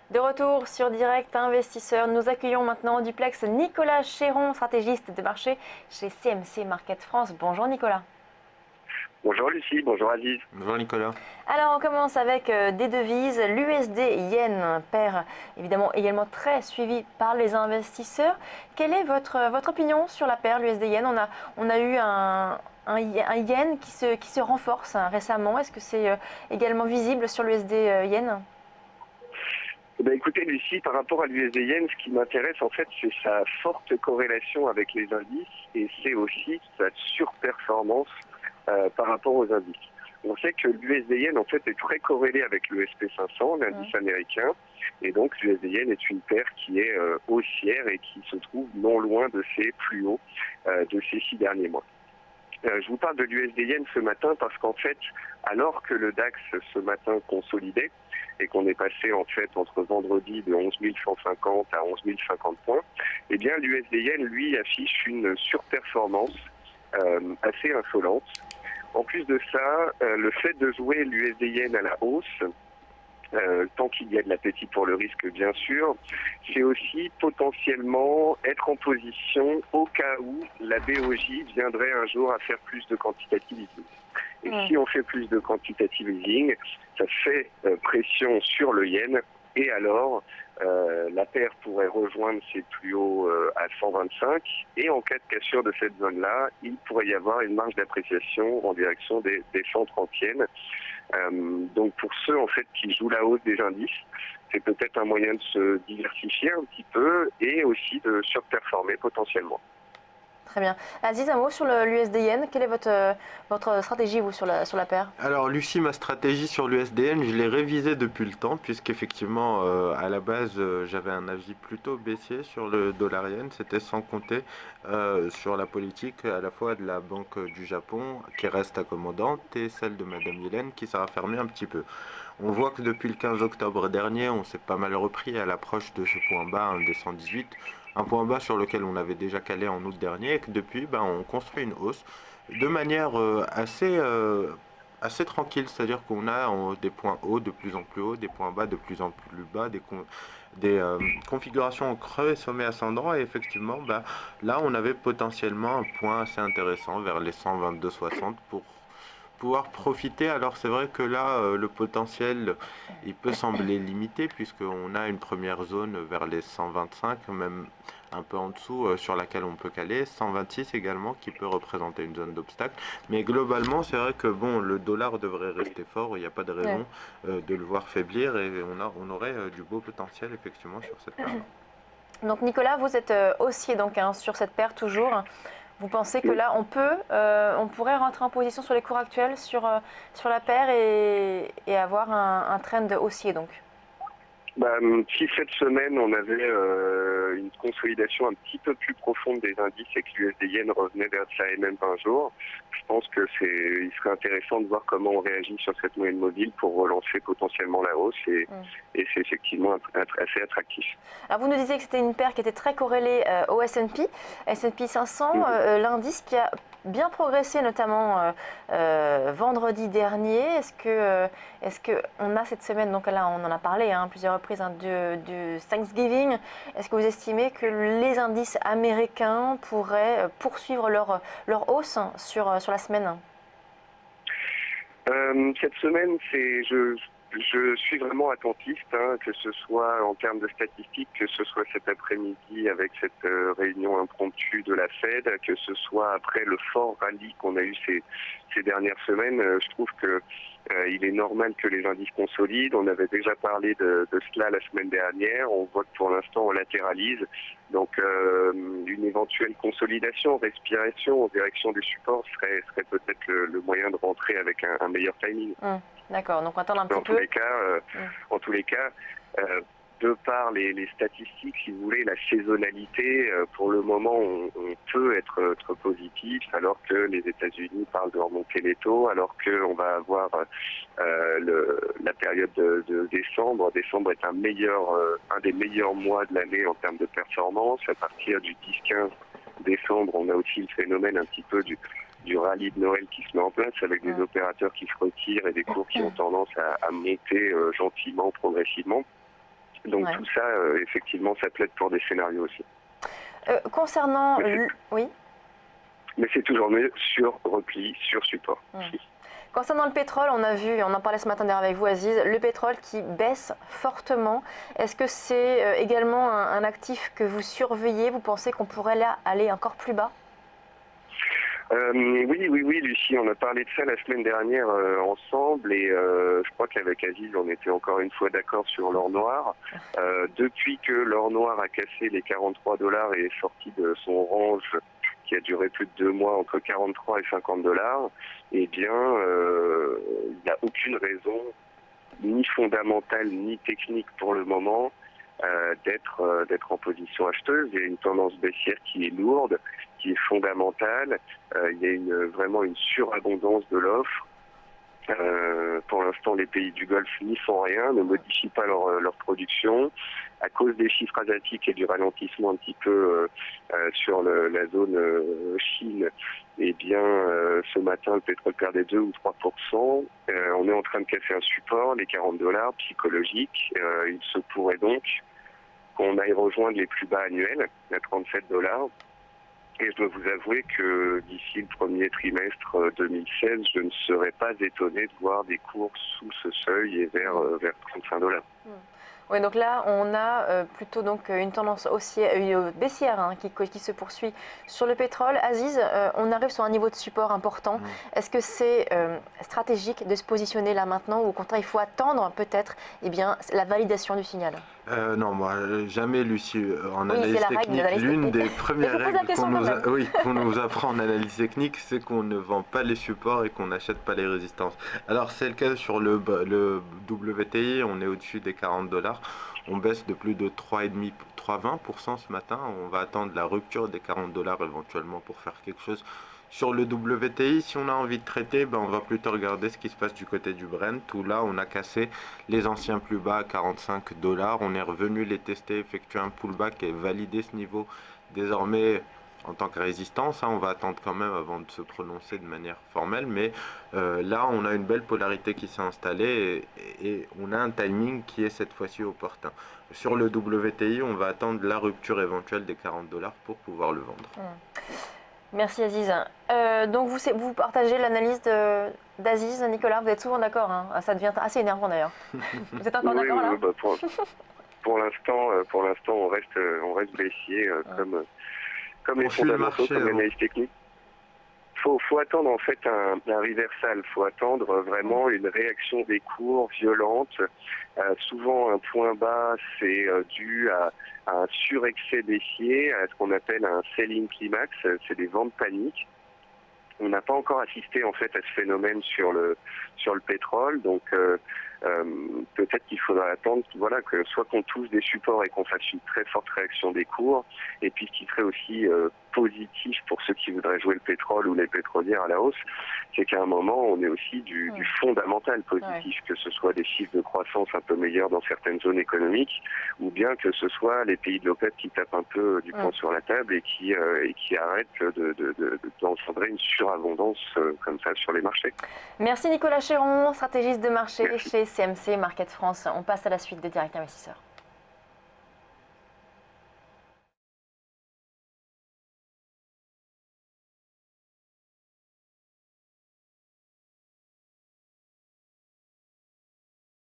De retour sur Direct Investisseur, nous accueillons maintenant en duplex Nicolas Chéron, stratégiste de marché chez CMC Market France. Bonjour Nicolas. Bonjour Lucie, bonjour Aziz. Bonjour Nicolas. Alors on commence avec des devises, l'USD-Yen, paire évidemment également très suivi par les investisseurs. Quelle est votre opinion sur la paire l'USD-Yen? On a eu un Yen qui se renforce récemment. Est-ce que c'est également visible sur l'USD-Yen? Écoutez Lucie, par rapport à l'USD Yen, ce qui m'intéresse en fait, c'est sa forte corrélation avec les indices et c'est aussi sa surperformance par rapport aux indices. On sait que l'USD Yen en fait est très corrélé avec le SP500, l'indice américain, et donc l'USD Yen est une paire qui est haussière et qui se trouve non loin de ses plus hauts de ces 6 derniers mois. Je vous parle de l'USD Yen ce matin parce qu'en fait, alors que le DAX ce matin consolidait et qu'on est passé en fait entre vendredi de 11 150 à 11 050 points, eh bien l'USD Yen lui affiche une surperformance assez insolente. En plus de ça, le fait de jouer l'USD Yen à la hausse, tant qu'il y a de l'appétit pour le risque bien sûr, c'est aussi potentiellement être en position au cas où la BOJ viendrait un jour à faire plus de quantitative easing. Et si on fait plus de quantitative easing, ça fait pression sur le yen et alors la paire pourrait rejoindre ses plus hauts à 125 et en cas de cassure de cette zone-là, il pourrait y avoir une marge d'appréciation en direction des 130 yens. Donc pour ceux en fait qui jouent la hausse des indices, c'est peut-être un moyen de se diversifier un petit peu et aussi de surperformer potentiellement. Très bien. Aziz, un mot sur l'USD-Yen. Quelle est votre stratégie, vous, sur la paire? Alors Lucie, ma stratégie sur l'USDN, je l'ai révisée depuis le temps, puisqu'effectivement, à la base, j'avais un avis plutôt baissier sur le dollar yen. C'était sans compter sur la politique à la fois de la Banque du Japon, qui reste accommodante, et celle de Madame Yellen, qui s'est raffermie un petit peu. On voit que depuis le 15 octobre dernier, on s'est pas mal repris à l'approche de ce point bas, un des 118, un point bas sur lequel on avait déjà calé en août dernier, et que depuis, on construit une hausse de manière assez tranquille, c'est-à-dire qu'on a des points hauts de plus en plus hauts, des points bas de plus en plus bas, des configurations en creux et sommet ascendant, et effectivement, là, on avait potentiellement un point assez intéressant vers les 122,60 pour pouvoir profiter. Alors c'est vrai que là, le potentiel, il peut sembler limité puisqu'on a une première zone vers les 125, même un peu en dessous, sur laquelle on peut caler, 126 également qui peut représenter une zone d'obstacle. Mais globalement, c'est vrai que bon, le dollar devrait rester fort, il n'y a pas de raison de le voir faiblir et on aurait du beau potentiel effectivement sur cette paire-là. Donc Nicolas, vous êtes haussier donc, sur cette paire toujours. Vous pensez que là, on pourrait rentrer en position sur les cours actuels sur la paire et avoir un trend haussier donc? Si cette semaine on avait une consolidation un petit peu plus profonde des indices et que l'USD Yen revenait vers sa MM 20 jours, je pense que il serait intéressant de voir comment on réagit sur cette moyenne mobile pour relancer potentiellement la hausse et c'est effectivement assez attractif. Alors vous nous disiez que c'était une paire qui était très corrélée au S&P 500, l'indice qui a bien progressé notamment vendredi dernier. Est-ce que on a cette semaine, donc là on en a parlé plusieurs reprises du Thanksgiving, est-ce que vous estimez que les indices américains pourraient poursuivre leur hausse sur la semaine? Cette semaine, je suis vraiment attentiste, que ce soit en termes de statistiques, que ce soit cet après-midi avec cette réunion impromptue de la Fed, que ce soit après le fort rallye qu'on a eu ces dernières semaines. Je trouve que il est normal que les indices consolident. On avait déjà parlé de cela la semaine dernière. On voit que pour l'instant on latéralise. Donc une éventuelle consolidation, respiration en direction des supports serait peut-être le moyen de rentrer avec un meilleur timing. D'accord, donc on attend un petit peu. En tous les cas, de par les statistiques, si vous voulez, la saisonnalité, pour le moment, on peut être positif, alors que les États-Unis parlent de remonter les taux, alors qu'on va avoir la période de décembre. Décembre est un des meilleurs mois de l'année en termes de performance. À partir du 10-15 décembre, on a aussi le phénomène un petit peu du rallye de Noël qui se met en place avec des opérateurs qui se retirent et des cours qui ont tendance à monter gentiment, progressivement. Donc Ouais. tout ça, effectivement, ça plaide pour des scénarios aussi. Concernant... Mais Oui. Mais c'est toujours mieux sur repli, sur support. Concernant le pétrole, on a vu, on en parlait ce matin d'ailleurs avec vous Aziz, le pétrole qui baisse fortement. Est-ce que c'est également un actif que vous surveillez? Vous pensez qu'on pourrait là aller encore plus bas? Oui, Lucie, on a parlé de ça la semaine dernière ensemble et je crois qu'avec Aziz, on était encore une fois d'accord sur l'or noir. Depuis que l'or noir a cassé les 43 dollars et est sorti de son range qui a duré plus de 2 mois entre 43 et 50 dollars, eh bien, il n'y a aucune raison, ni fondamentale, ni technique pour le moment, d'être en position acheteuse. Il y a une tendance baissière qui est lourde, qui est fondamentale. Il y a vraiment une surabondance de l'offre. Pour l'instant, les pays du Golfe n'y font rien, ne modifient pas leur production. À cause des chiffres asiatiques et du ralentissement un petit peu sur la zone Chine, eh bien, ce matin, le pétrole perdait 2 ou 3%. On est en train de casser un support, les 40 dollars psychologiques. Il se pourrait donc qu'on aille rejoindre les plus bas annuels, à 37 dollars. Et je dois vous avouer que d'ici le premier trimestre 2016, je ne serais pas étonné de voir des cours sous ce seuil et vers 35 dollars. Oui, donc là, on a plutôt donc une tendance baissière hein, qui se poursuit sur le pétrole. Aziz, on arrive sur un niveau de support important. Est-ce que c'est stratégique de se positionner là maintenant ou au contraire, il faut attendre peut-être la validation du signal? Non, moi, jamais, Lucie, en Oui, analyse c'est la règle de technique, l'analyse l'une technique. des premières Mais je vous pose la règles question quand même. oui, qu'on nous apprend en analyse technique, c'est qu'on ne vend pas les supports et qu'on n'achète pas les résistances. Alors, c'est le cas sur le WTI, on est au-dessus des 40 dollars. On baisse de plus de 3,5, 3,20% ce matin. On va attendre la rupture des 40 dollars éventuellement pour faire quelque chose. Sur le WTI, si on a envie de traiter, on va plutôt regarder ce qui se passe du côté du Brent, où là on a cassé les anciens plus bas à 45 dollars. On est revenu les tester, effectuer un pullback et valider ce niveau désormais en tant que résistance. On va attendre quand même avant de se prononcer de manière formelle, mais là on a une belle polarité qui s'est installée et on a un timing qui est cette fois-ci opportun. Sur le WTI, on va attendre la rupture éventuelle des 40 dollars pour pouvoir le vendre. Merci Aziz. Donc vous partagez l'analyse d'Aziz, Nicolas, vous êtes souvent d'accord hein? Ça devient assez énervant d'ailleurs. Vous êtes encore d'accord là? Pour l'instant, on reste baissier comme les fondamentaux, comme l'analyse technique. Faut attendre en fait un reversal, faut attendre vraiment une réaction des cours violente. Souvent un point bas, c'est dû à un surexcès baissier, à ce qu'on appelle un selling climax, c'est des ventes paniques. On n'a pas encore assisté en fait à ce phénomène sur le pétrole, donc peut-être qu'il faudra attendre que soit qu'on touche des supports et qu'on fasse une très forte réaction des cours, et puis ce qui serait aussi positif pour ceux qui voudraient jouer le pétrole ou les pétrolières à la hausse, c'est qu'à un moment on est aussi du fondamental positif, que ce soit des chiffres de croissance un peu meilleurs dans certaines zones économiques, ou bien que ce soit les pays de l'OPEP qui tapent un peu du poing sur la table et qui arrêtent d'engendrer une surabondance comme ça sur les marchés. Merci Nicolas Chéron, stratégiste de marché chez CMC Market France. On passe à la suite de Direct Investisseur.